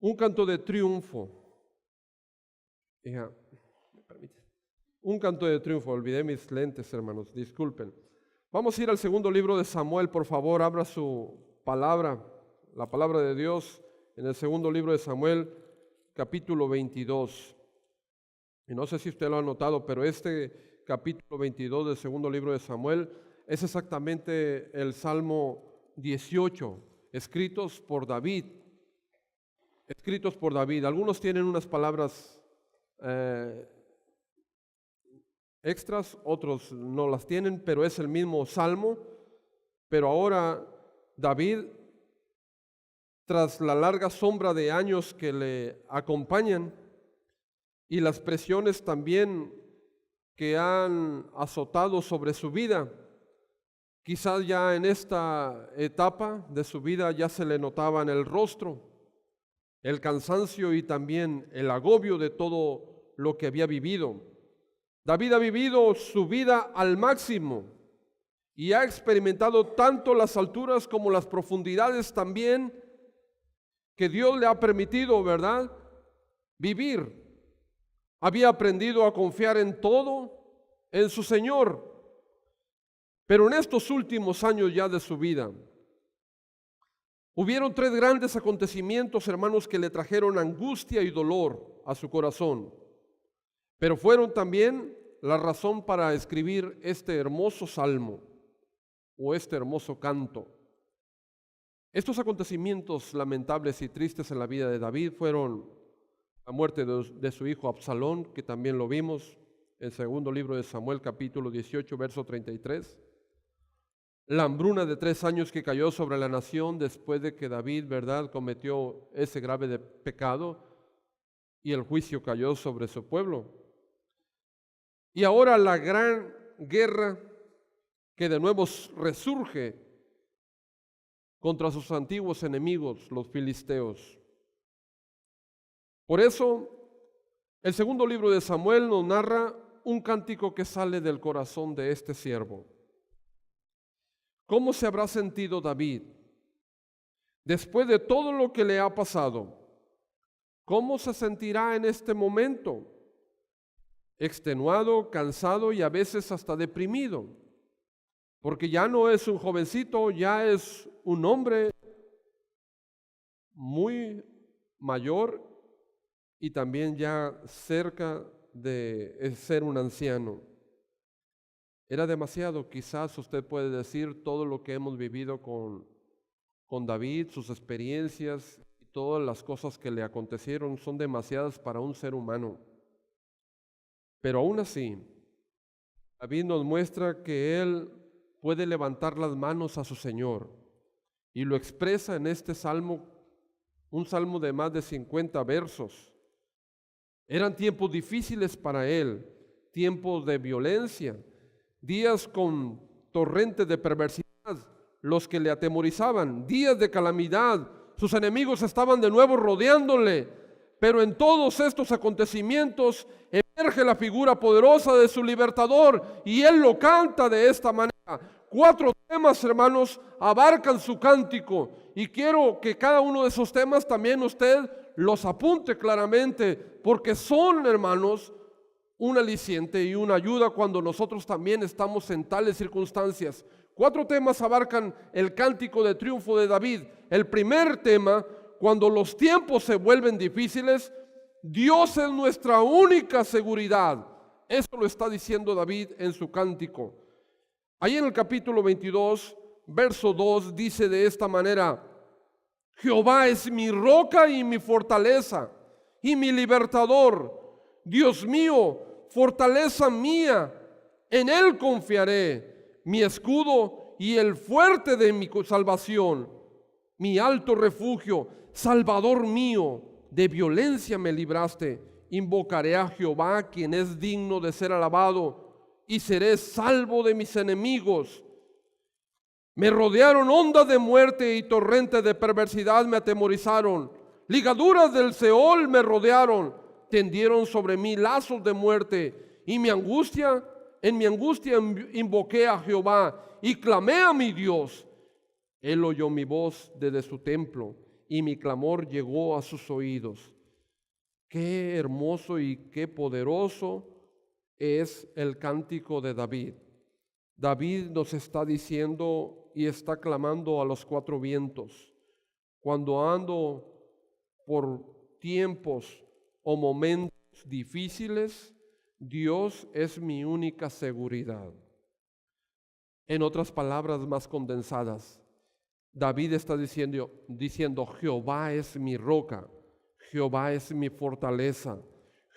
Un canto de triunfo. ¿Me permite? Un canto de triunfo. Olvidé mis lentes, hermanos, disculpen. Vamos a ir al segundo libro de Samuel, por favor, abra su palabra, la palabra de Dios, en el segundo libro de Samuel, capítulo 22. Y no sé si usted lo ha notado, pero este capítulo 22 del segundo libro de Samuel es exactamente el Salmo 18, escritos por David. Algunos tienen unas palabras extras, otros no las tienen, pero es el mismo salmo. Pero ahora David, tras la larga sombra de años que le acompañan y las presiones también que han azotado sobre su vida, quizás ya en esta etapa de su vida ya se le notaba en el rostro el cansancio y también el agobio de todo lo que había vivido. David ha vivido su vida al máximo y ha experimentado tanto las alturas como las profundidades también que Dios le ha permitido, ¿verdad?, vivir. Había aprendido a confiar en todo, en su Señor. Pero en estos últimos años ya de su vida, hubieron tres grandes acontecimientos, hermanos, que le trajeron angustia y dolor a su corazón. Pero fueron también la razón para escribir este hermoso salmo o este hermoso canto. Estos acontecimientos lamentables y tristes en la vida de David fueron la muerte de su hijo Absalón, que también lo vimos en el segundo libro de Samuel, capítulo 18, verso 33. La hambruna de 3 años que cayó sobre la nación después de que David, ¿verdad?, cometió ese grave pecado y el juicio cayó sobre su pueblo. Y ahora la gran guerra que de nuevo resurge contra sus antiguos enemigos, los filisteos. Por eso, el segundo libro de Samuel nos narra un cántico que sale del corazón de este siervo. ¿Cómo se habrá sentido David después de todo lo que le ha pasado? ¿Cómo se sentirá en este momento? Extenuado, cansado y a veces hasta deprimido, porque ya no es un jovencito, ya es un hombre muy mayor y también ya cerca de ser un anciano. Era demasiado, quizás usted puede decir, todo lo que hemos vivido con David, sus experiencias y todas las cosas que le acontecieron son demasiadas para un ser humano. Pero aún así, David nos muestra que él puede levantar las manos a su Señor y lo expresa en este salmo, un salmo de más de 50 versos. Eran tiempos difíciles para él, tiempos de violencia, días con torrentes de perversidad, los que le atemorizaban, días de calamidad, sus enemigos estaban de nuevo rodeándole, pero en todos estos acontecimientos emerge la figura poderosa de su libertador y él lo canta de esta manera. 4 temas, hermanos, abarcan su cántico y quiero que cada uno de esos temas también usted los apunte claramente, porque son, hermanos, un aliciente y una ayuda cuando nosotros también estamos en tales circunstancias. 4 temas abarcan el cántico de triunfo de David. El primer tema, cuando los tiempos se vuelven difíciles, Dios es nuestra única seguridad. Eso lo está diciendo David en su cántico. Ahí en el capítulo 22, verso 2, dice de esta manera: Jehová es mi roca y mi fortaleza y mi libertador. Dios mío, fortaleza mía, en Él confiaré, mi escudo y el fuerte de mi salvación, mi alto refugio, Salvador mío, de violencia me libraste. Invocaré a Jehová, quien es digno de ser alabado, y seré salvo de mis enemigos. Me rodearon ondas de muerte y torrentes de perversidad me atemorizaron. Ligaduras del Seol me rodearon, tendieron sobre mí lazos de muerte, y en mi angustia invoqué a Jehová y clamé a mi Dios. Él oyó mi voz desde su templo y mi clamor llegó a sus oídos. Qué hermoso y qué poderoso es el cántico de David. David nos está diciendo y está clamando a los cuatro vientos: cuando ando por tiempos o momentos difíciles, Dios es mi única seguridad. En otras palabras más condensadas, David está diciendo, Jehová es mi roca, Jehová es mi fortaleza,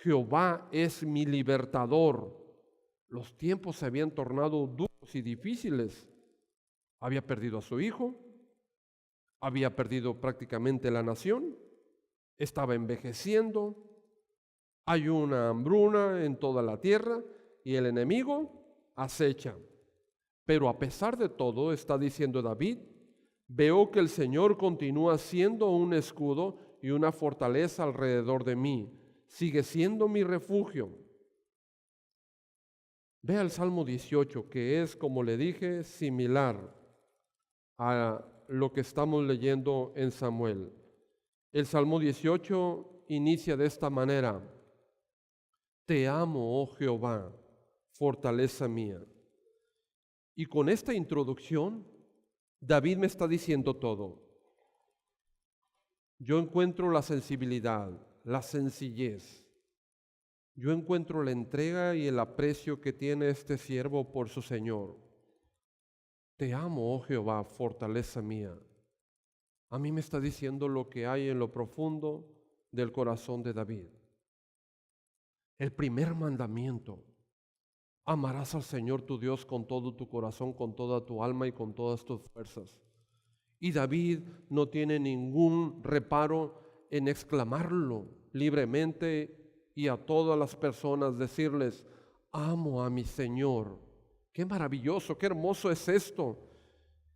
Jehová es mi libertador. Los tiempos se habían tornado duros y difíciles. Había perdido a su hijo, había perdido prácticamente la nación, estaba envejeciendo, hay una hambruna en toda la tierra y el enemigo acecha. Pero a pesar de todo, está diciendo David, veo que el Señor continúa siendo un escudo y una fortaleza alrededor de mí. Sigue siendo mi refugio. Vea el Salmo 18, que es, como le dije, similar a lo que estamos leyendo en Samuel. El Salmo 18 inicia de esta manera: Te amo, oh Jehová, fortaleza mía. Y con esta introducción, David me está diciendo todo. Yo encuentro la sensibilidad, la sencillez. Yo encuentro la entrega y el aprecio que tiene este siervo por su Señor. Te amo, oh Jehová, fortaleza mía. A mí me está diciendo lo que hay en lo profundo del corazón de David. El primer mandamiento: amarás al Señor tu Dios con todo tu corazón, con toda tu alma y con todas tus fuerzas. Y David no tiene ningún reparo en exclamarlo libremente y a todas las personas decirles: amo a mi Señor. Qué maravilloso, qué hermoso es esto.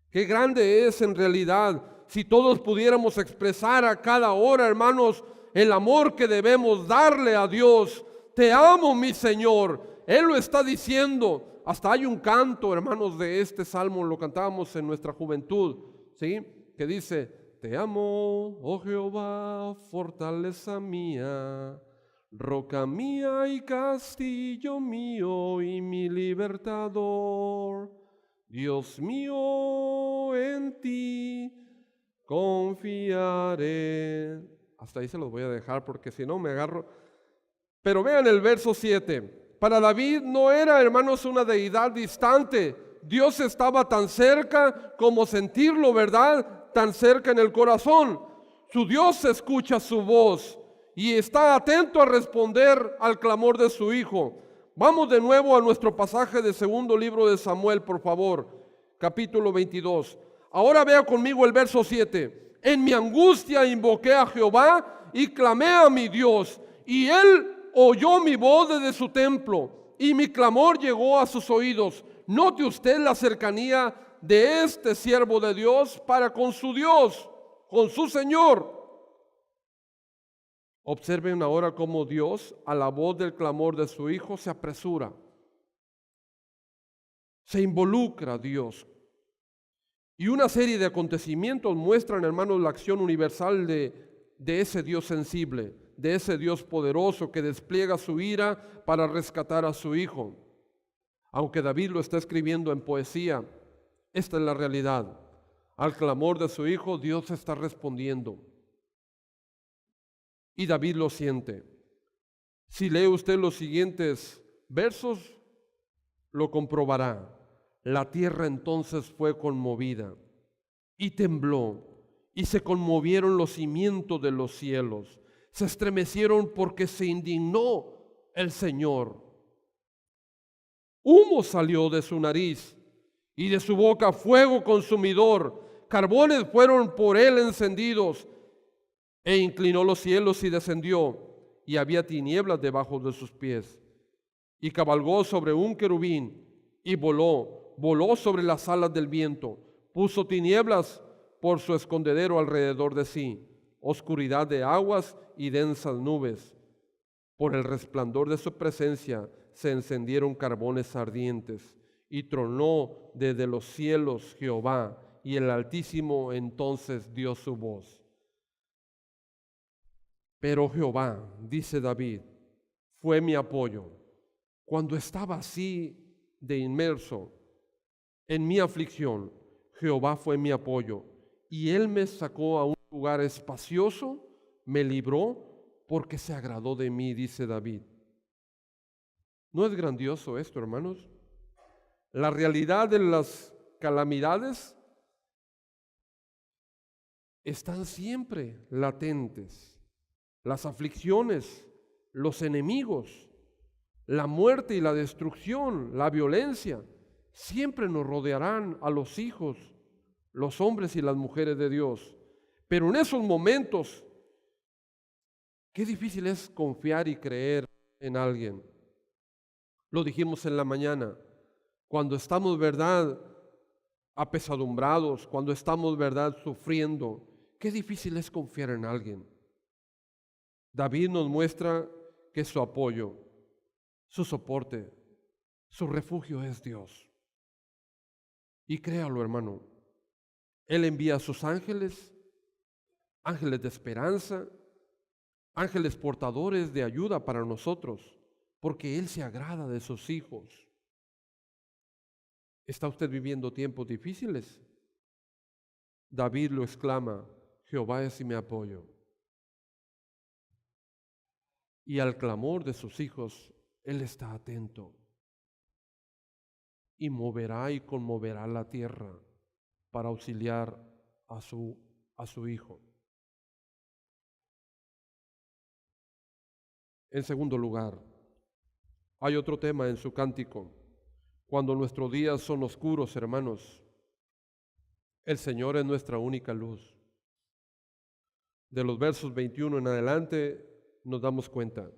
Qué grande es en realidad si todos pudiéramos expresar a cada hora, hermanos, el amor que debemos darle a Dios. Te amo, mi Señor. Él lo está diciendo. Hasta hay un canto, hermanos, de este salmo, lo cantábamos en nuestra juventud, ¿sí? Que dice: Te amo, oh Jehová, fortaleza mía, roca mía y castillo mío y mi libertador. Dios mío, en ti confiaré. Hasta ahí se los voy a dejar porque si no me agarro. Pero vean el verso 7. Para David no era, hermanos, una deidad distante. Dios estaba tan cerca como sentirlo, ¿verdad? Tan cerca en el corazón. Su Dios escucha su voz y está atento a responder al clamor de su hijo. Vamos de nuevo a nuestro pasaje de segundo libro de Samuel, por favor, capítulo 22. Ahora vea conmigo el verso 7. En mi angustia invoqué a Jehová y clamé a mi Dios, y él oyó mi voz desde su templo, y mi clamor llegó a sus oídos. Note usted la cercanía de este siervo de Dios para con su Dios, con su Señor. Observen ahora cómo Dios, a la voz del clamor de su hijo, se apresura. Se involucra Dios. Y una serie de acontecimientos muestran, hermanos, la acción universal de ese Dios sensible, de ese Dios poderoso que despliega su ira para rescatar a su hijo. Aunque David lo está escribiendo en poesía, esta es la realidad. Al clamor de su hijo, Dios está respondiendo. Y David lo siente. Si lee usted los siguientes versos, lo comprobará. La tierra entonces fue conmovida y tembló, y se conmovieron los cimientos de los cielos. Se estremecieron porque se indignó el Señor. Humo salió de su nariz y de su boca fuego consumidor. Carbones fueron por él encendidos. E inclinó los cielos y descendió, y había tinieblas debajo de sus pies. Y cabalgó sobre un querubín y voló sobre las alas del viento. Puso tinieblas por su escondedero alrededor de sí, oscuridad de aguas y densas nubes. Por el resplandor de su presencia se encendieron carbones ardientes, y tronó desde los cielos Jehová, y el Altísimo entonces dio su voz. Pero Jehová, dice David, fue mi apoyo. Cuando estaba así de inmerso en mi aflicción, Jehová fue mi apoyo. Y Él me sacó a un lugar espacioso, me libró porque se agradó de mí, dice David. ¿No es grandioso esto, hermanos? La realidad de las calamidades están siempre latentes. Las aflicciones, los enemigos, la muerte y la destrucción, la violencia, siempre nos rodearán a los hijos, los hombres y las mujeres de Dios. Pero en esos momentos, qué difícil es confiar y creer en alguien. Lo dijimos en la mañana, cuando estamos, ¿verdad?, apesadumbrados, cuando estamos, ¿verdad?, sufriendo, qué difícil es confiar en alguien. David nos muestra que su apoyo, su soporte, su refugio es Dios. Y créalo, hermano, Él envía a sus ángeles, ángeles de esperanza, ángeles portadores de ayuda para nosotros, porque Él se agrada de sus hijos. ¿Está usted viviendo tiempos difíciles? David lo exclama, Jehová es mi apoyo. Y al clamor de sus hijos, Él está atento. Y moverá y conmoverá la tierra para auxiliar a su hijo. En segundo lugar, hay otro tema en su cántico. Cuando nuestros días son oscuros, hermanos, el Señor es nuestra única luz. De los versos 21 en adelante nos damos cuenta.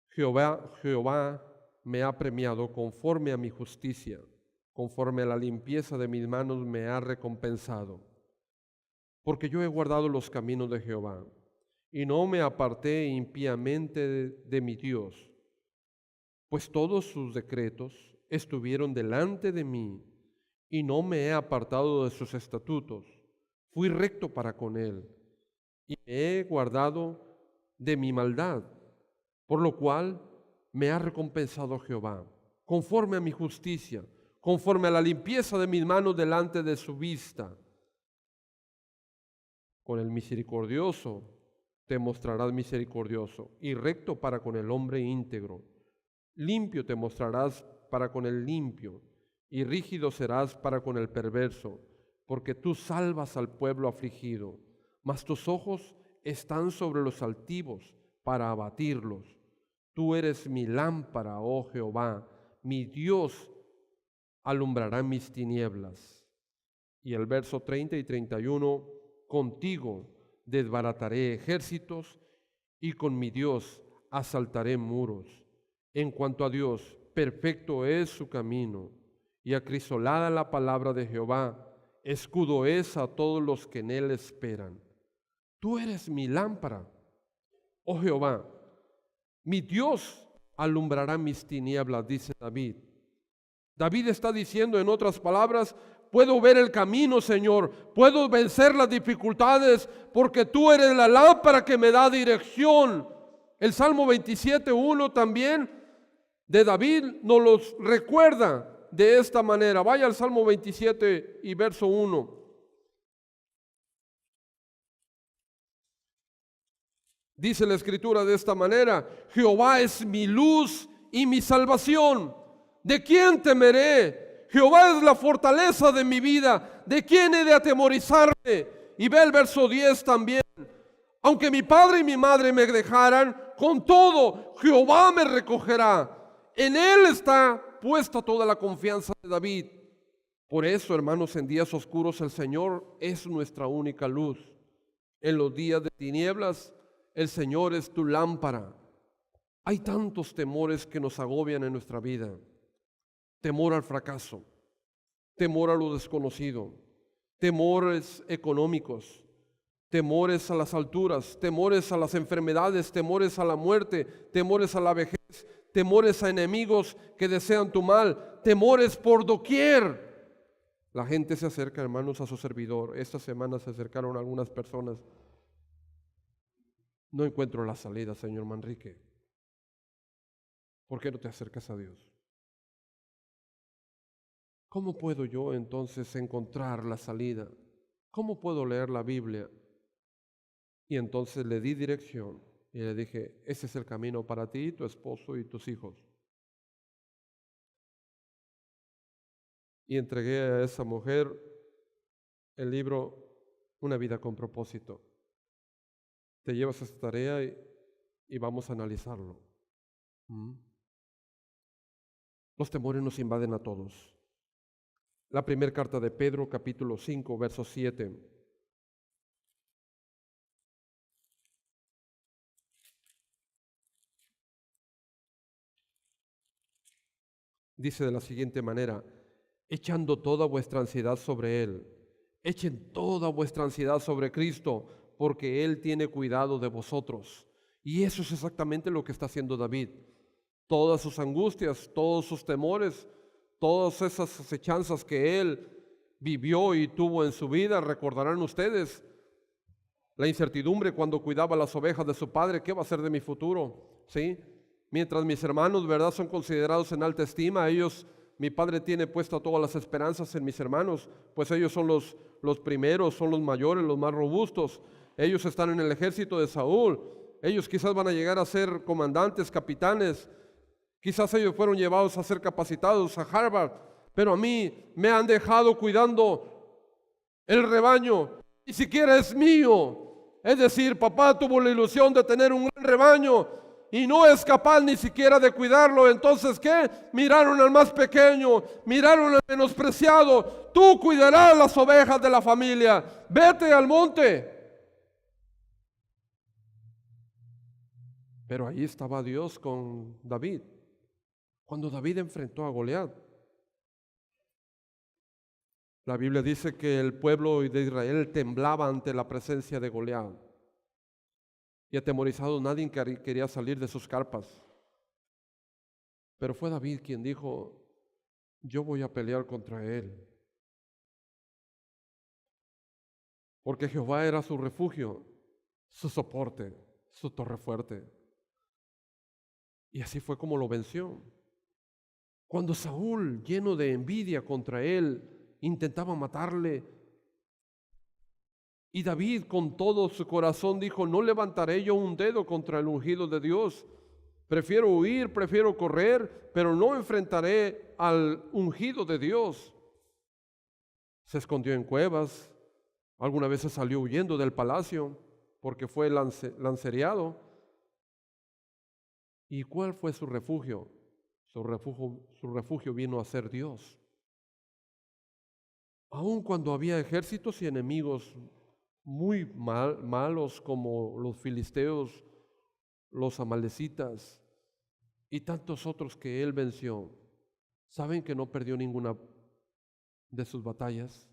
Jehová me ha premiado conforme a mi justicia, conforme a la limpieza de mis manos me ha recompensado. Porque yo he guardado los caminos de Jehová, y no me aparté impíamente de mi Dios, pues todos sus decretos estuvieron delante de mí, y no me he apartado de sus estatutos. Fui recto para con él, y me he guardado de mi maldad, por lo cual me ha recompensado Jehová, conforme a mi justicia, conforme a la limpieza de mis manos delante de su vista. Con el misericordioso te mostrarás misericordioso, y recto para con el hombre íntegro. Limpio te mostrarás para con el limpio, y rígido serás para con el perverso, porque tú salvas al pueblo afligido, mas tus ojos están sobre los altivos para abatirlos. Tú eres mi lámpara, oh Jehová, mi Dios alumbrará mis tinieblas. Y el verso 30 y 31, contigo desbarataré ejércitos y con mi Dios asaltaré muros. En cuanto a Dios, perfecto es su camino y acrisolada la palabra de Jehová, escudo es a todos los que en él esperan. Tú eres mi lámpara, oh Jehová, mi Dios alumbrará mis tinieblas, dice David. David está diciendo, en otras palabras, puedo ver el camino, Señor, puedo vencer las dificultades, porque tú eres la lámpara que me da dirección. El Salmo 27:1 también de David nos los recuerda de esta manera. Vaya al Salmo 27 y verso 1. Dice la Escritura de esta manera: Jehová es mi luz y mi salvación. ¿De quién temeré? Jehová es la fortaleza de mi vida. ¿De quién he de atemorizarme? Y ve el verso 10 también. Aunque mi padre y mi madre me dejaran, con todo Jehová me recogerá. En él está puesta toda la confianza de David. Por eso, hermanos, en días oscuros el Señor es nuestra única luz. En los días de tinieblas el Señor es tu lámpara. Hay tantos temores que nos agobian en nuestra vida. Temor al fracaso, temor a lo desconocido, temores económicos, temores a las alturas, temores a las enfermedades, temores a la muerte, temores a la vejez, temores a enemigos que desean tu mal, temores por doquier. La gente se acerca, hermanos, a su servidor. Esta semana se acercaron algunas personas No encuentro la salida, señor Manrique. ¿Por qué no te acercas a Dios? ¿Cómo puedo yo entonces encontrar la salida? ¿Cómo puedo leer la Biblia? Y entonces le di dirección y le dije, ese es el camino para ti, tu esposo y tus hijos. Y entregué a esa mujer el libro Una vida con propósito. Te llevas esta tarea y vamos a analizarlo. ¿Mm? Los temores nos invaden a todos. La primera carta de Pedro, capítulo 5, verso 7. Dice de la siguiente manera, echando toda vuestra ansiedad sobre Él. Echen toda vuestra ansiedad sobre Cristo, porque Él tiene cuidado de vosotros. Y eso es exactamente lo que está haciendo David. Todas sus angustias, todos sus temores, todas esas acechanzas que él vivió y tuvo en su vida, recordarán ustedes la incertidumbre cuando cuidaba las ovejas de su padre. ¿Qué va a ser de mi futuro? ¿Sí? Mientras mis hermanos, ¿verdad?, son considerados en alta estima, mi padre tiene puesto todas las esperanzas en mis hermanos, pues ellos son los primeros, son los mayores, los más robustos. Ellos están en el ejército de Saúl. Ellos quizás van a llegar a ser comandantes, capitanes. Quizás ellos fueron llevados a ser capacitados a Harvard, pero a mí me han dejado cuidando el rebaño. Ni siquiera es mío. Es decir, papá tuvo la ilusión de tener un gran rebaño y no es capaz ni siquiera de cuidarlo. Entonces, ¿qué? Miraron al más pequeño, miraron al menospreciado. Tú cuidarás las ovejas de la familia. Vete al monte. Pero ahí estaba Dios con David. Cuando David enfrentó a Goliat, la Biblia dice que el pueblo de Israel temblaba ante la presencia de Goliat. Y atemorizado nadie quería salir de sus carpas. Pero fue David quien dijo, yo voy a pelear contra él. Porque Jehová era su refugio, su soporte, su torre fuerte. Y así fue como lo venció. Cuando Saúl, lleno de envidia contra él, intentaba matarle, y David con todo su corazón dijo, no levantaré yo un dedo contra el ungido de Dios. Prefiero huir, prefiero correr, pero no enfrentaré al ungido de Dios. Se escondió en cuevas, alguna vez se salió huyendo del palacio porque fue lancereado. ¿Y cuál fue su refugio? Su refugio vino a ser Dios. Aun cuando había ejércitos y enemigos muy malos como los filisteos, los amalecitas y tantos otros que él venció, ¿saben que no perdió ninguna de sus batallas?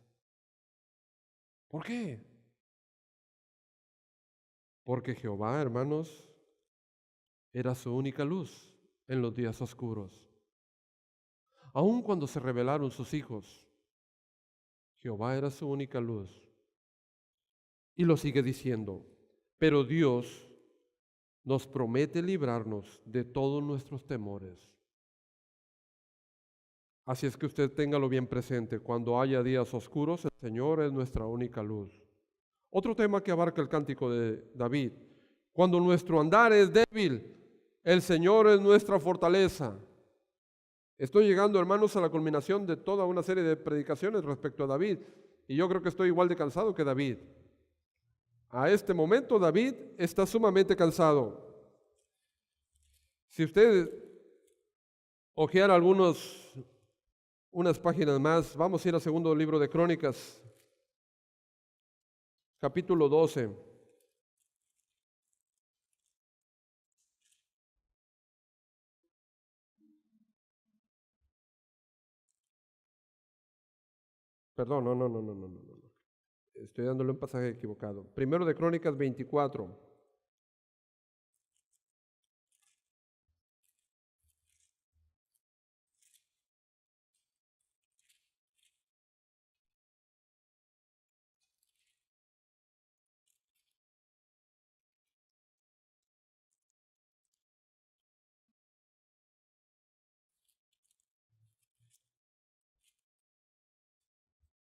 ¿Por qué? Porque Jehová, hermanos, era su única luz en los días oscuros. Aun cuando se rebelaron sus hijos, Jehová era su única luz. Y lo sigue diciendo, pero Dios nos promete librarnos de todos nuestros temores. Así es que usted téngalo bien presente, cuando haya días oscuros, el Señor es nuestra única luz. Otro tema que abarca el cántico de David, cuando nuestro andar es débil, el Señor es nuestra fortaleza. Estoy llegando, hermanos, a la culminación de toda una serie de predicaciones respecto a David, y yo creo que estoy igual de cansado que David. A este momento David está sumamente cansado. Si usted hojeara unas páginas más, vamos a ir al segundo libro de Crónicas, capítulo 12. Perdón, no. Estoy dándole un pasaje equivocado. Primero de Crónicas 24.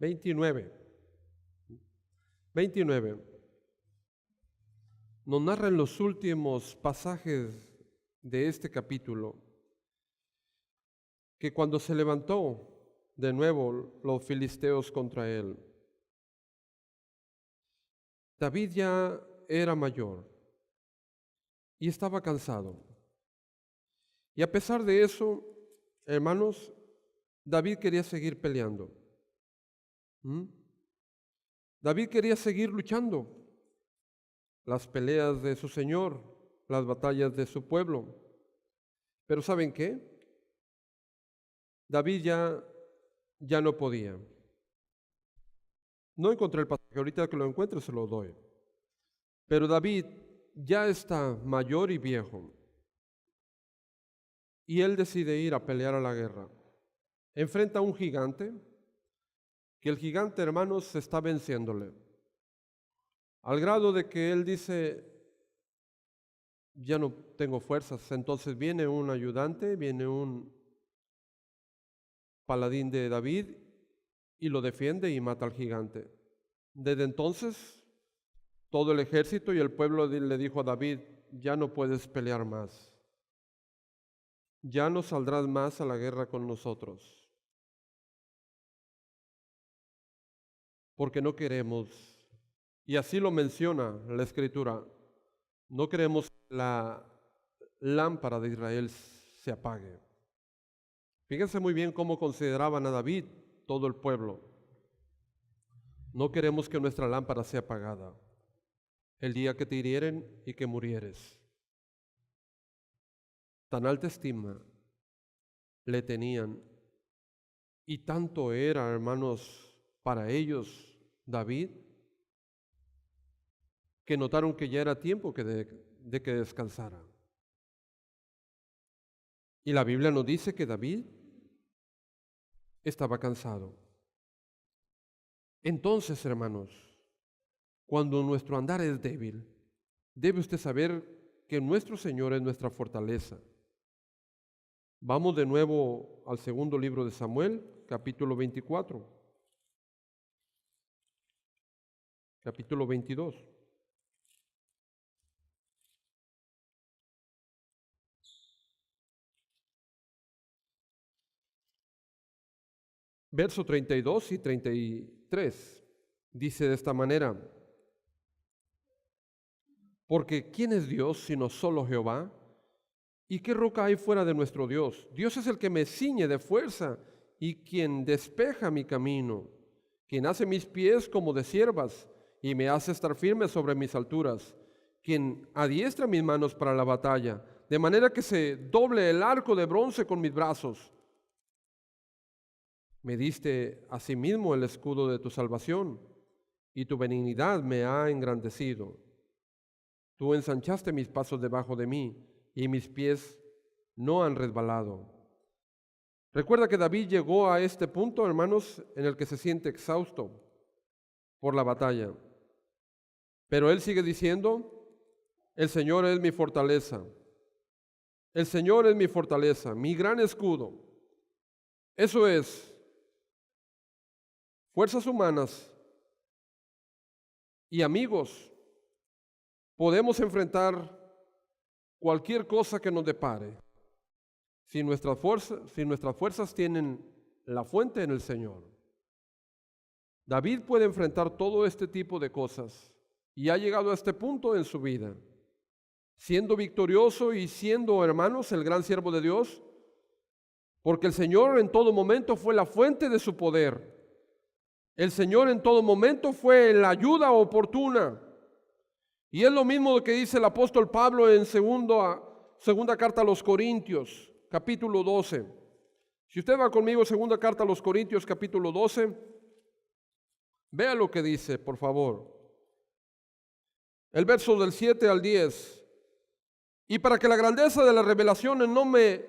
29. 29. Nos narra en los últimos pasajes de este capítulo que cuando se levantó de nuevo los filisteos contra él, David ya era mayor y estaba cansado. Y a pesar de eso, hermanos, David quería seguir peleando. David quería seguir luchando las peleas de su Señor, las batallas de su pueblo. Pero ¿saben qué? David ya no podía. No encontré el pasaje, ahorita que lo encuentre se lo doy. Pero David ya está mayor y viejo. Y él decide ir a pelear a la guerra. Enfrenta a un gigante, que el gigante, hermanos, está venciéndole. Al grado de que él dice, ya no tengo fuerzas. Entonces viene un ayudante, viene un paladín de David y lo defiende y mata al gigante. Desde entonces, todo el ejército y el pueblo le dijo a David, ya no puedes pelear más. Ya no saldrás más a la guerra con nosotros. Porque no queremos, y así lo menciona la Escritura, no queremos que la lámpara de Israel se apague. Fíjense muy bien cómo consideraban a David todo el pueblo. No queremos que nuestra lámpara sea apagada el día que te hirieren y que murieres. Tan alta estima le tenían y tanto era, hermanos, para ellos David, que notaron que ya era tiempo de que descansara. Y la Biblia nos dice que David estaba cansado. Entonces, hermanos, cuando nuestro andar es débil, debe usted saber que nuestro Señor es nuestra fortaleza. Vamos de nuevo al segundo libro de Samuel, capítulo 24, capítulo 22. Verso 32 y 33 dice de esta manera, porque ¿quién es Dios sino solo Jehová? ¿Y qué roca hay fuera de nuestro Dios? Dios es el que me ciñe de fuerza y quien despeja mi camino, quien hace mis pies como de ciervas y me hace estar firme sobre mis alturas, quien adiestra mis manos para la batalla, de manera que se doble el arco de bronce con mis brazos. Me diste asimismo el escudo de tu salvación, y tu benignidad me ha engrandecido. Tú ensanchaste mis pasos debajo de mí, y mis pies no han resbalado. Recuerda que David llegó a este punto, hermanos, en el que se siente exhausto por la batalla. Pero él sigue diciendo, el Señor es mi fortaleza. El Señor es mi fortaleza, mi gran escudo. Eso es, fuerzas humanas y amigos, podemos enfrentar cualquier cosa que nos depare. Si nuestras fuerzas tienen la fuente en el Señor. David puede enfrentar todo este tipo de cosas y ha llegado a este punto en su vida, siendo victorioso y siendo, hermanos, el gran siervo de Dios, porque el Señor en todo momento fue la fuente de su poder. El Señor en todo momento fue la ayuda oportuna. Y es lo mismo que dice el apóstol Pablo en segunda carta a los Corintios, capítulo 12. Si usted va conmigo, segunda carta a los Corintios, capítulo 12, vea lo que dice, por favor. El verso del 7 al 10. Y para que la grandeza de las revelaciones no me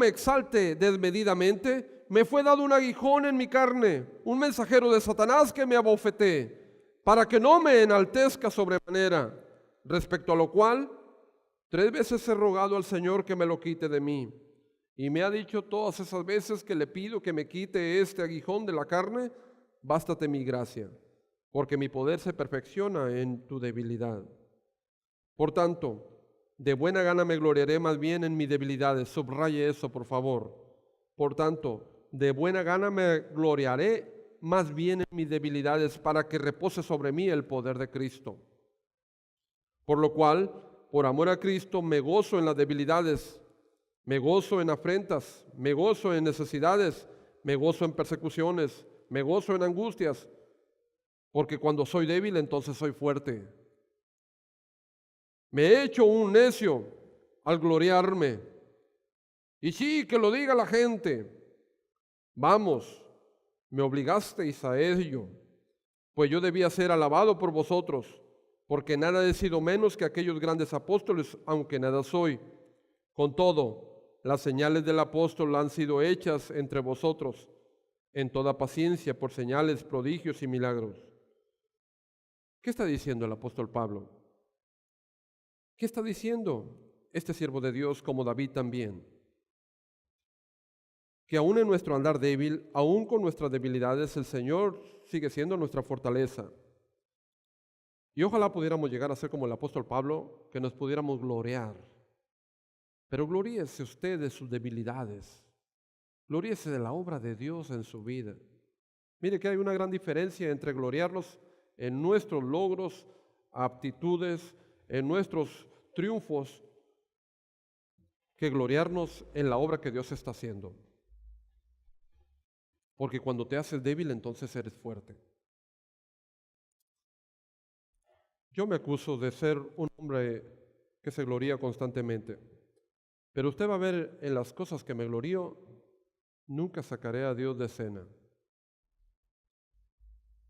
exalte desmedidamente, me fue dado un aguijón en mi carne, un mensajero de Satanás que me abofeté, para que no me enaltezca sobremanera, respecto a lo cual 3 veces he rogado al Señor que me lo quite de mí. Y me ha dicho todas esas veces que le pido que me quite este aguijón de la carne, bástate mi gracia, porque mi poder se perfecciona en tu debilidad. Por tanto, de buena gana me gloriaré más bien en mis debilidades. Subraye eso, por favor. Por tanto, de buena gana me gloriaré más bien en mis debilidades, para que repose sobre mí el poder de Cristo. Por lo cual, por amor a Cristo, me gozo en las debilidades, me gozo en afrentas, me gozo en necesidades, me gozo en persecuciones, me gozo en angustias, porque cuando soy débil, entonces soy fuerte. Me he hecho un necio al gloriarme. Y sí, que lo diga la gente. Vamos, me obligasteis a ello, pues yo debía ser alabado por vosotros, porque nada he sido menos que aquellos grandes apóstoles, aunque nada soy. Con todo, las señales del apóstol han sido hechas entre vosotros en toda paciencia por señales, prodigios y milagros. ¿Qué está diciendo el apóstol Pablo? ¿Qué está diciendo este siervo de Dios, como David también? Que aún en nuestro andar débil, aún con nuestras debilidades, el Señor sigue siendo nuestra fortaleza. Y ojalá pudiéramos llegar a ser como el apóstol Pablo, que nos pudiéramos gloriar. Pero gloríese usted de sus debilidades. Gloríese de la obra de Dios en su vida. Mire que hay una gran diferencia entre gloriarnos en nuestros logros, aptitudes, en nuestros triunfos, que gloriarnos en la obra que Dios está haciendo. Porque cuando te haces débil, entonces eres fuerte. Yo me acuso de ser un hombre que se gloría constantemente, pero usted va a ver en las cosas que me glorío, nunca sacaré a Dios de escena.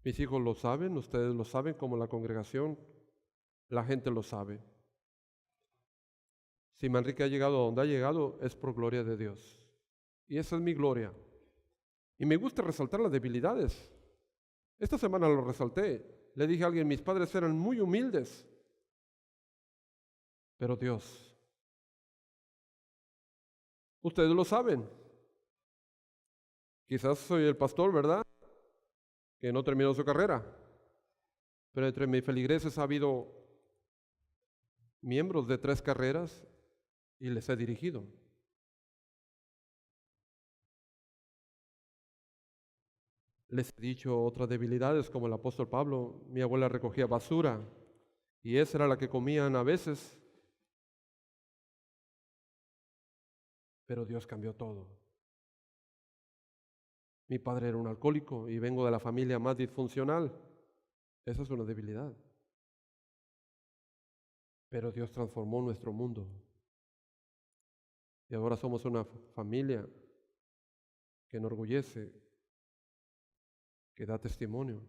Mis hijos lo saben, ustedes lo saben, como la congregación, la gente lo sabe. Si Manrique ha llegado a donde ha llegado, es por gloria de Dios. Y esa es mi gloria. Y me gusta resaltar las debilidades. Esta semana lo resalté. Le dije a alguien, mis padres eran muy humildes, pero Dios, ustedes lo saben. Quizás soy el pastor, ¿verdad?, que no terminó su carrera, pero entre mis feligreses ha habido miembros de 3 carreras y les he dirigido. Les he dicho otras debilidades, como el apóstol Pablo. Mi abuela recogía basura y esa era la que comían a veces. Pero Dios cambió todo. Mi padre era un alcohólico y vengo de la familia más disfuncional. Esa es una debilidad. Pero Dios transformó nuestro mundo. Y ahora somos una familia que enorgullece, que da testimonio.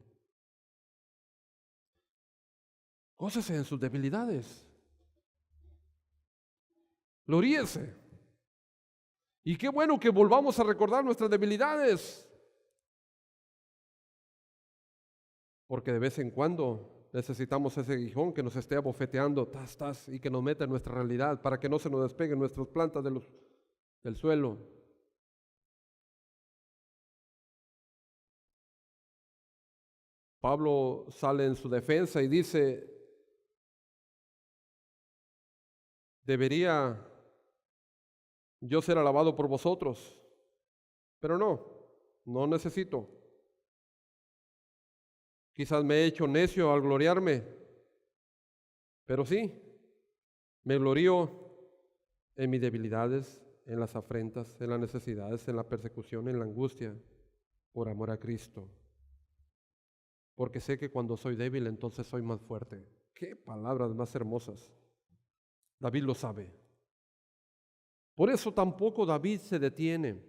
Gócese en sus debilidades. Gloríese. Y qué bueno que volvamos a recordar nuestras debilidades. Porque de vez en cuando necesitamos ese aguijón que nos esté abofeteando, y que nos meta en nuestra realidad para que no se nos despeguen nuestras plantas del suelo. Pablo sale en su defensa y dice, debería yo ser alabado por vosotros, pero no necesito. Quizás me he hecho necio al gloriarme, pero sí, me glorío en mis debilidades, en las afrentas, en las necesidades, en la persecución, en la angustia, por amor a Cristo. Porque sé que cuando soy débil, entonces soy más fuerte. ¡Qué palabras más hermosas! David lo sabe. Por eso tampoco David se detiene.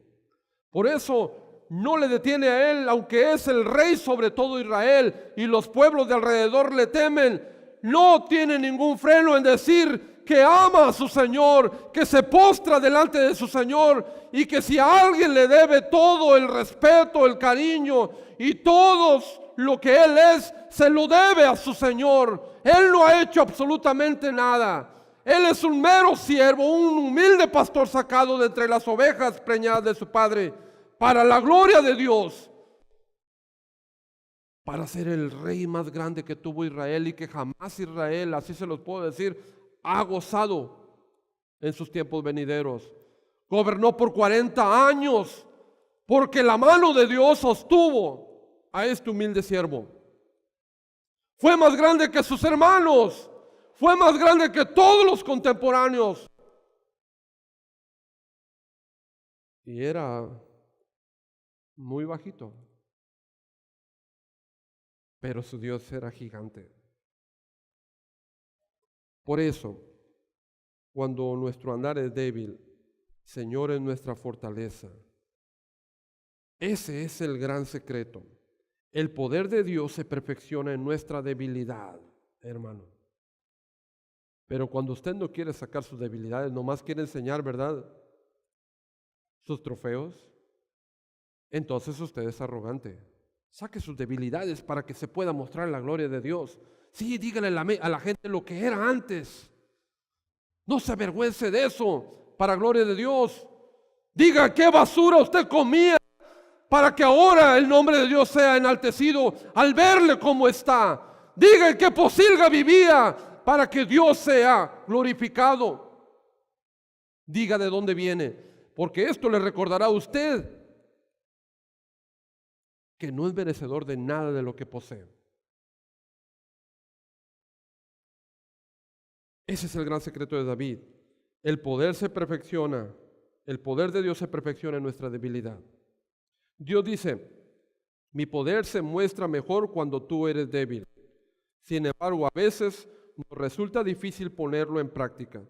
Por eso no le detiene a él, aunque es el rey sobre todo Israel y los pueblos de alrededor le temen. No tiene ningún freno en decir que ama a su Señor, que se postra delante de su Señor y que si a alguien le debe todo el respeto, el cariño y todos lo que él es, se lo debe a su Señor. Él no ha hecho absolutamente nada. Él es un mero siervo, un humilde pastor sacado de entre las ovejas preñadas de su padre, para la gloria de Dios, para ser el rey más grande que tuvo Israel y que jamás Israel, así se los puedo decir, ha gozado en sus tiempos venideros. Gobernó por 40 años porque la mano de Dios sostuvo a este humilde siervo. Fue más grande que sus hermanos, fue más grande que todos los contemporáneos. Y era muy bajito, pero su Dios era gigante. Por eso, cuando nuestro andar es débil, Señor es nuestra fortaleza. Ese es el gran secreto. El poder de Dios se perfecciona en nuestra debilidad, hermano. Pero cuando usted no quiere sacar sus debilidades, nomás quiere enseñar, ¿verdad?, sus trofeos, entonces usted es arrogante. Saque sus debilidades para que se pueda mostrar la gloria de Dios. Sí, dígale a la gente lo que era antes. No se avergüence de eso, para gloria de Dios. Diga qué basura usted comía, para que ahora el nombre de Dios sea enaltecido al verle cómo está. Diga en qué pocilga vivía, para que Dios sea glorificado. Diga de dónde viene, porque esto le recordará a usted que no es merecedor de nada de lo que posee. Ese es el gran secreto de David. El poder se perfecciona, el poder de Dios se perfecciona en nuestra debilidad. Dios dice, mi poder se muestra mejor cuando tú eres débil. Sin embargo, a veces nos resulta difícil ponerlo en práctica,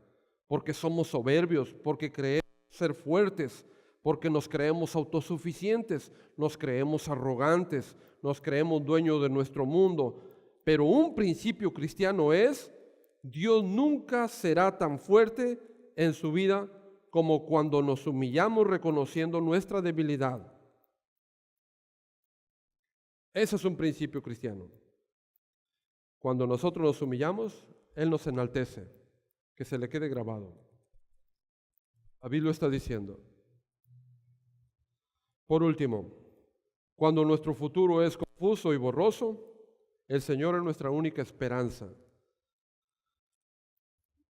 porque somos soberbios, porque creemos ser fuertes, porque nos creemos autosuficientes, nos creemos arrogantes, nos creemos dueños de nuestro mundo. Pero un principio cristiano es, Dios nunca será tan fuerte en su vida como cuando nos humillamos reconociendo nuestra debilidad. Ese es un principio cristiano. Cuando nosotros nos humillamos, Él nos enaltece, que se le quede grabado. David lo está diciendo. Por último, cuando nuestro futuro es confuso y borroso, el Señor es nuestra única esperanza.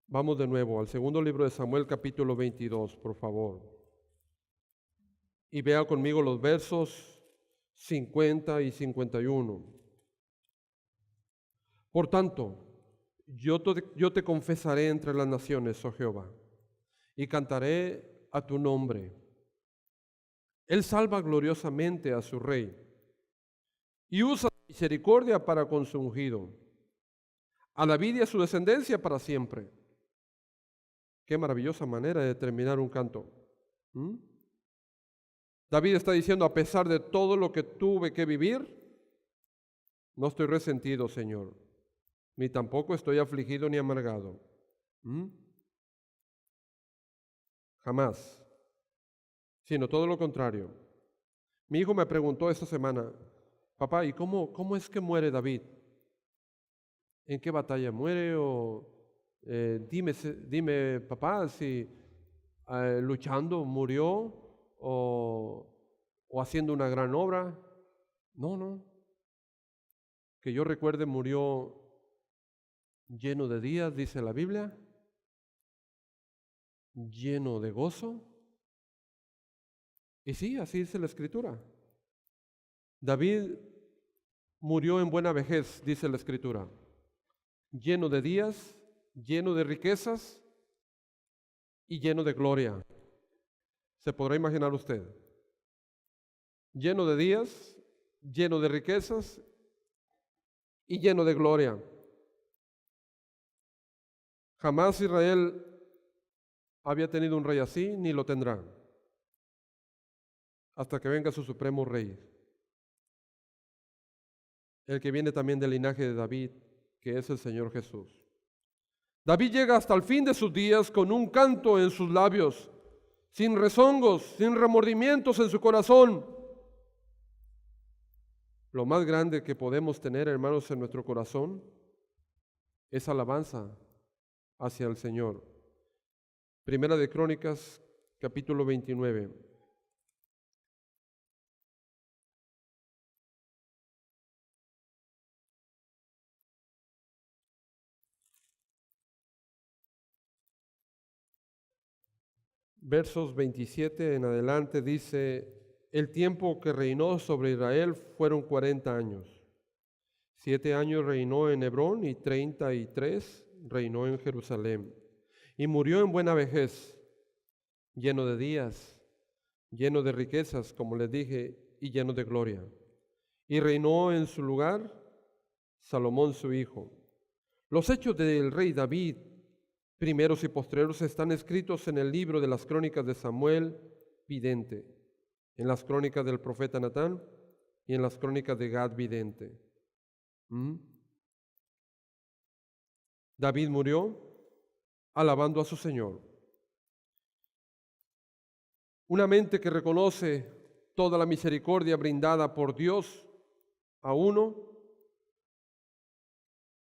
Vamos de nuevo al segundo libro de Samuel, capítulo 22, por favor. Y vea conmigo los versos 50 y 51. Por tanto, yo te confesaré entre las naciones, oh Jehová, y cantaré a tu nombre. Él salva gloriosamente a su rey y usa misericordia para con su ungido, a David y a su descendencia para siempre. Qué maravillosa manera de terminar un canto. David está diciendo, a pesar de todo lo que tuve que vivir, no estoy resentido, Señor, ni tampoco estoy afligido ni amargado. Jamás. Sino todo lo contrario. Mi hijo me preguntó esta semana, papá, ¿y cómo es que muere David? ¿En qué batalla muere? O dime, papá, si luchando murió o haciendo una gran obra. No. Que yo recuerde, murió lleno de días, dice la Biblia, lleno de gozo. Y sí, así dice la Escritura. David murió en buena vejez, dice la Escritura, lleno de días, lleno de riquezas y lleno de gloria. ¿Se podrá imaginar usted? Lleno de días, lleno de riquezas y lleno de gloria. Jamás Israel había tenido un rey así, ni lo tendrá, hasta que venga su supremo rey, el que viene también del linaje de David, que es el Señor Jesús. David llega hasta el fin de sus días con un canto en sus labios, sin rezongos, sin remordimientos en su corazón. Lo más grande que podemos tener, hermanos, en nuestro corazón es alabanza hacia el Señor. Primera de Crónicas, capítulo 29. Versos 27 en adelante dice: el tiempo que reinó sobre Israel fueron 40 años. 7 años reinó en Hebrón y 33 reinó en Jerusalén. Y murió en buena vejez, lleno de días, lleno de riquezas, como les dije, y lleno de gloria. Y reinó en su lugar Salomón su hijo. Los hechos del rey David, primeros y postreros, están escritos en el libro de las crónicas de Samuel, vidente, en las crónicas del profeta Natán y en las crónicas de Gad, vidente. David murió alabando a su Señor. Una mente que reconoce toda la misericordia brindada por Dios a uno,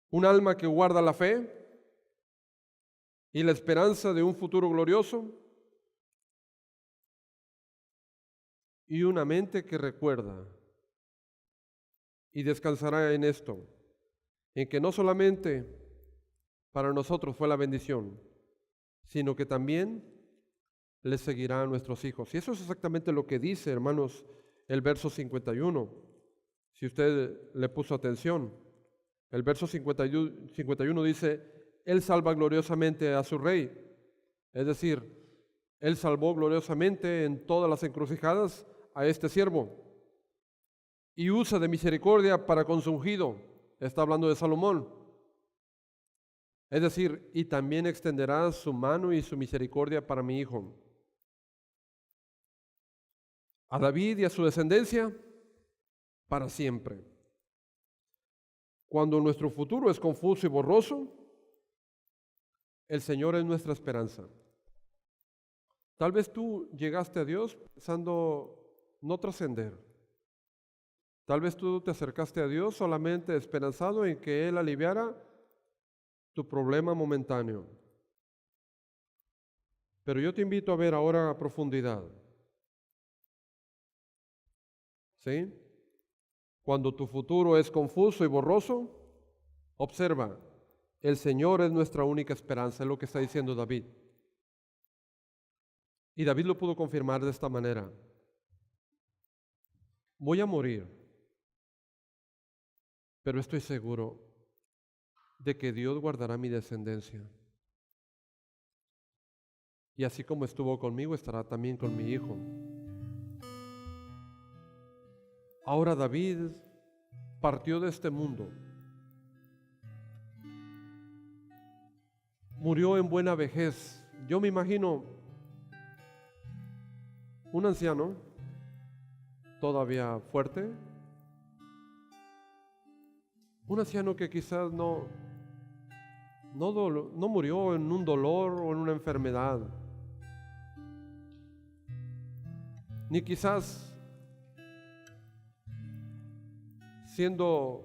un alma que guarda la fe y la esperanza de un futuro glorioso, y una mente que recuerda y descansará en esto, en que no solamente para nosotros fue la bendición, sino que también le seguirá a nuestros hijos. Y eso es exactamente lo que dice, hermanos, el verso 51. Si usted le puso atención, el verso 51 dice: Él salva gloriosamente a su rey. Es decir, Él salvó gloriosamente en todas las encrucijadas a este siervo. Y usa de misericordia para con su ungido. Está hablando de Salomón. Es decir, y también extenderá su mano y su misericordia para mi hijo. A David y a su descendencia para siempre. Cuando nuestro futuro es confuso y borroso, el Señor es nuestra esperanza. Tal vez tú llegaste a Dios pensando no trascender. Tal vez tú te acercaste a Dios solamente esperanzado en que Él aliviara tu problema momentáneo. Pero yo te invito a ver ahora a profundidad. ¿Sí? Cuando tu futuro es confuso y borroso, observa, el Señor es nuestra única esperanza, es lo que está diciendo David. Y David lo pudo confirmar de esta manera: voy a morir, pero estoy seguro de que Dios guardará mi descendencia. Y así como estuvo conmigo, estará también con mi hijo. Ahora David partió de este mundo. Murió en buena vejez. Yo me imagino un anciano todavía fuerte, un anciano que quizás no murió en un dolor o en una enfermedad, ni quizás siendo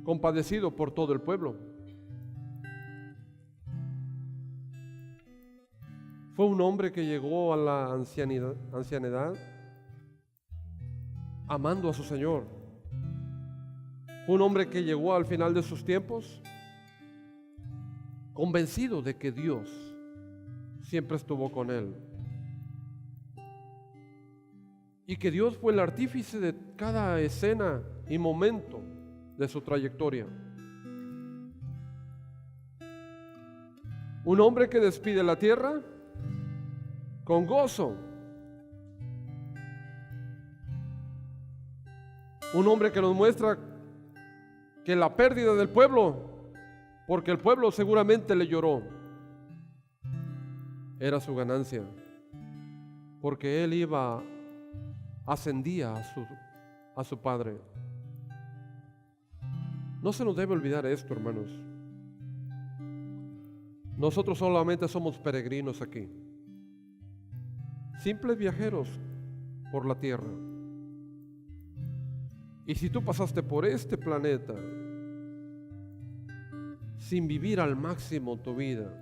compadecido por todo el pueblo. Fue un hombre que llegó a la ancianidad amando a su Señor. Fue un hombre que llegó al final de sus tiempos convencido de que Dios siempre estuvo con él y que Dios fue el artífice de cada escena y momento de su trayectoria. Un hombre que despide la tierra con gozo. Un hombre que nos muestra que la pérdida del pueblo, porque el pueblo seguramente le lloró, era su ganancia, porque él ascendía a su Padre. No se nos debe olvidar esto, hermanos. Nosotros solamente somos peregrinos aquí, simples viajeros por la tierra. Y si tú pasaste por este planeta sin vivir al máximo tu vida,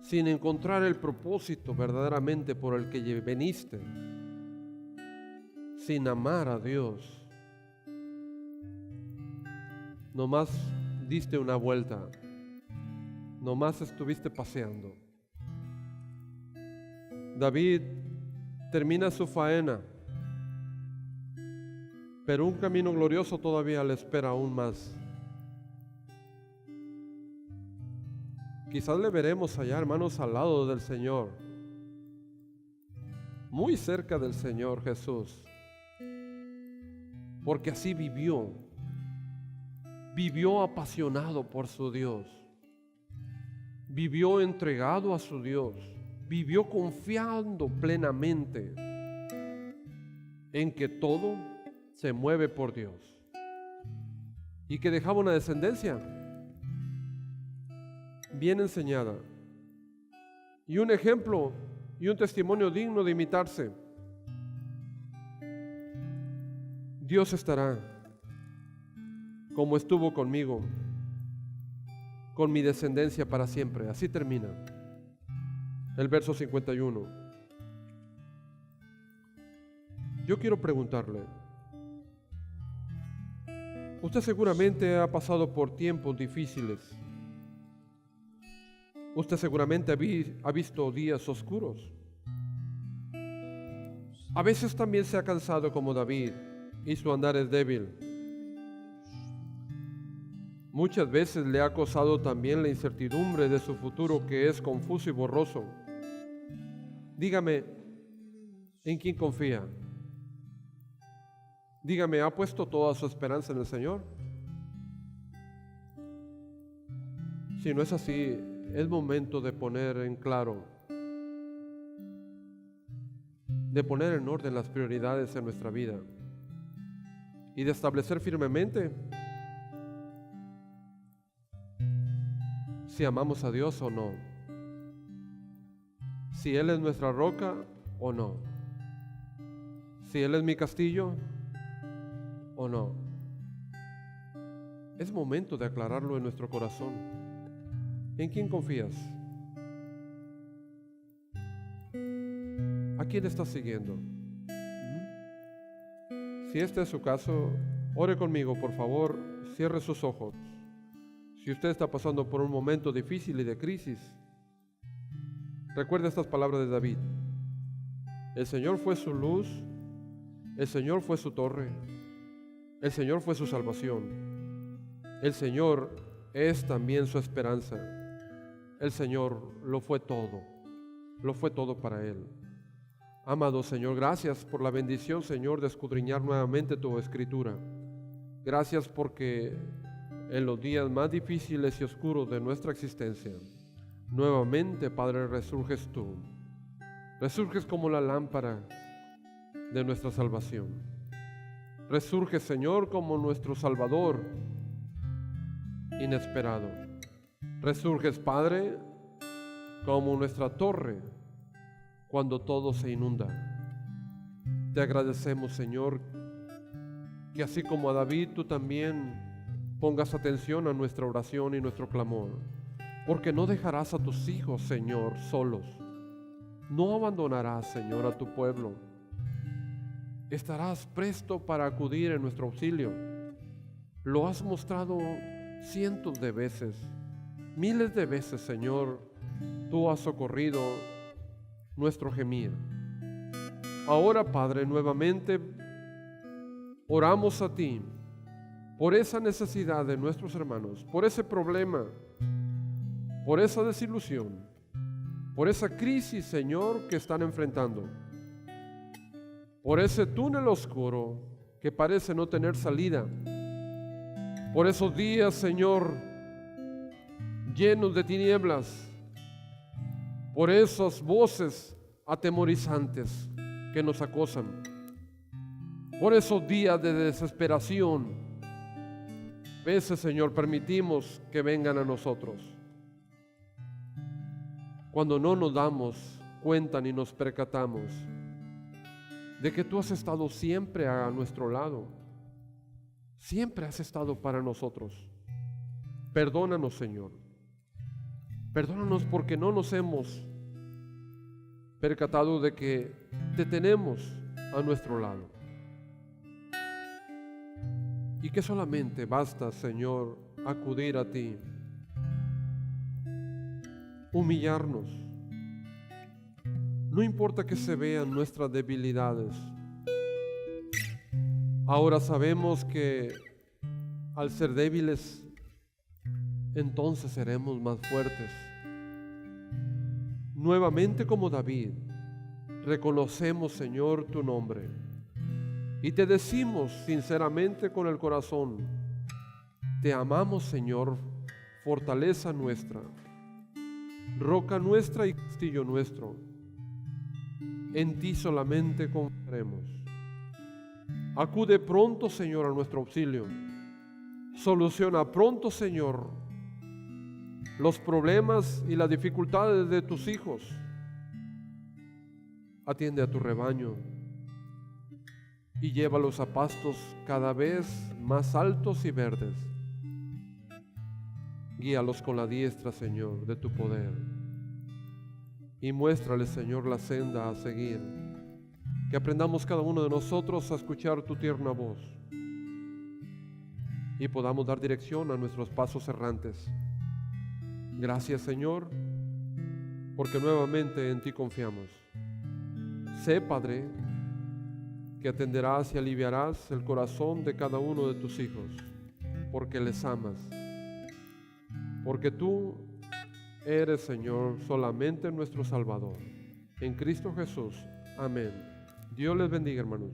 sin encontrar el propósito verdaderamente por el que veniste, sin amar a Dios, nomás diste una vuelta, nomás estuviste paseando. David termina su faena, pero un camino glorioso todavía le espera aún más. Quizás le veremos allá, hermanos, al lado del Señor, muy cerca del Señor Jesús, porque así vivió apasionado por su Dios, vivió entregado a su Dios, vivió confiando plenamente en que todo se mueve por Dios y que dejaba una descendencia bien enseñada y un ejemplo y un testimonio digno de imitarse. Dios estará como estuvo conmigo, con mi descendencia para siempre. Así termina el verso 51. Yo quiero preguntarle, usted seguramente ha pasado por tiempos difíciles. Usted seguramente ha visto días oscuros. A veces también se ha cansado como David y su andar es débil. Muchas veces le ha acosado también la incertidumbre de su futuro, que es confuso y borroso. Dígame, ¿en quién confía? Dígame, ¿ha puesto toda su esperanza en el Señor? Si no es así, es momento de poner en claro, de poner en orden las prioridades en nuestra vida y de establecer firmemente si amamos a Dios o no, si Él es nuestra roca o no, si Él es mi castillo o no. Es momento de aclararlo en nuestro corazón. ¿En quién confías? ¿A quién estás siguiendo? Si este es su caso, ore conmigo, por favor, cierre sus ojos. Si usted está pasando por un momento difícil y de crisis, recuerde estas palabras de David. El Señor fue su luz, el Señor fue su torre, el Señor fue su salvación, el Señor es también su esperanza. El Señor lo fue todo para él. Amado Señor, gracias por la bendición, Señor, de escudriñar nuevamente tu Escritura. Gracias porque en los días más difíciles y oscuros de nuestra existencia, nuevamente, Padre, resurges tú. Resurges como la lámpara de nuestra salvación. Resurges, Señor, como nuestro Salvador inesperado. Resurges, Padre, como nuestra torre cuando todo se inunda. Te agradecemos, Señor, que así como a David, tú también pongas atención a nuestra oración y nuestro clamor, porque no dejarás a tus hijos, Señor, solos. No abandonarás, Señor, a tu pueblo. Estarás presto para acudir en nuestro auxilio. Lo has mostrado cientos de veces, miles de veces, Señor. Tú has socorrido nuestro gemir. Ahora, Padre, nuevamente oramos a ti por esa necesidad de nuestros hermanos, por ese problema, por esa desilusión, por esa crisis, Señor, que están enfrentando, por ese túnel oscuro que parece no tener salida, por esos días, Señor, llenos de tinieblas, por esas voces atemorizantes que nos acosan, por esos días de desesperación. A veces, Señor, permitimos que vengan a nosotros cuando no nos damos cuenta ni nos percatamos de que tú has estado siempre a nuestro lado, siempre has estado para nosotros. Perdónanos, Señor. Perdónanos porque no nos hemos percatado de que te tenemos a nuestro lado. Y que solamente basta, Señor, acudir a ti, humillarnos. No importa que se vean nuestras debilidades. Ahora sabemos que al ser débiles, entonces seremos más fuertes. Nuevamente, como David, reconocemos, Señor, tu nombre y te decimos sinceramente con el corazón: te amamos, Señor, fortaleza nuestra, roca nuestra y castillo nuestro. En ti solamente confiaremos. Acude pronto, Señor, a nuestro auxilio. Soluciona pronto, Señor, los problemas y las dificultades de tus hijos. Atiende a tu rebaño y llévalos a pastos cada vez más altos y verdes. Guíalos con la diestra, Señor, de tu poder. Y muéstrales, Señor, la senda a seguir. Que aprendamos cada uno de nosotros a escuchar tu tierna voz y podamos dar dirección a nuestros pasos errantes. Gracias, Señor, porque nuevamente en ti confiamos. Sé, Padre, que atenderás y aliviarás el corazón de cada uno de tus hijos, porque les amas. Porque tú eres, Señor, solamente nuestro Salvador. En Cristo Jesús. Amén. Dios les bendiga, hermanos.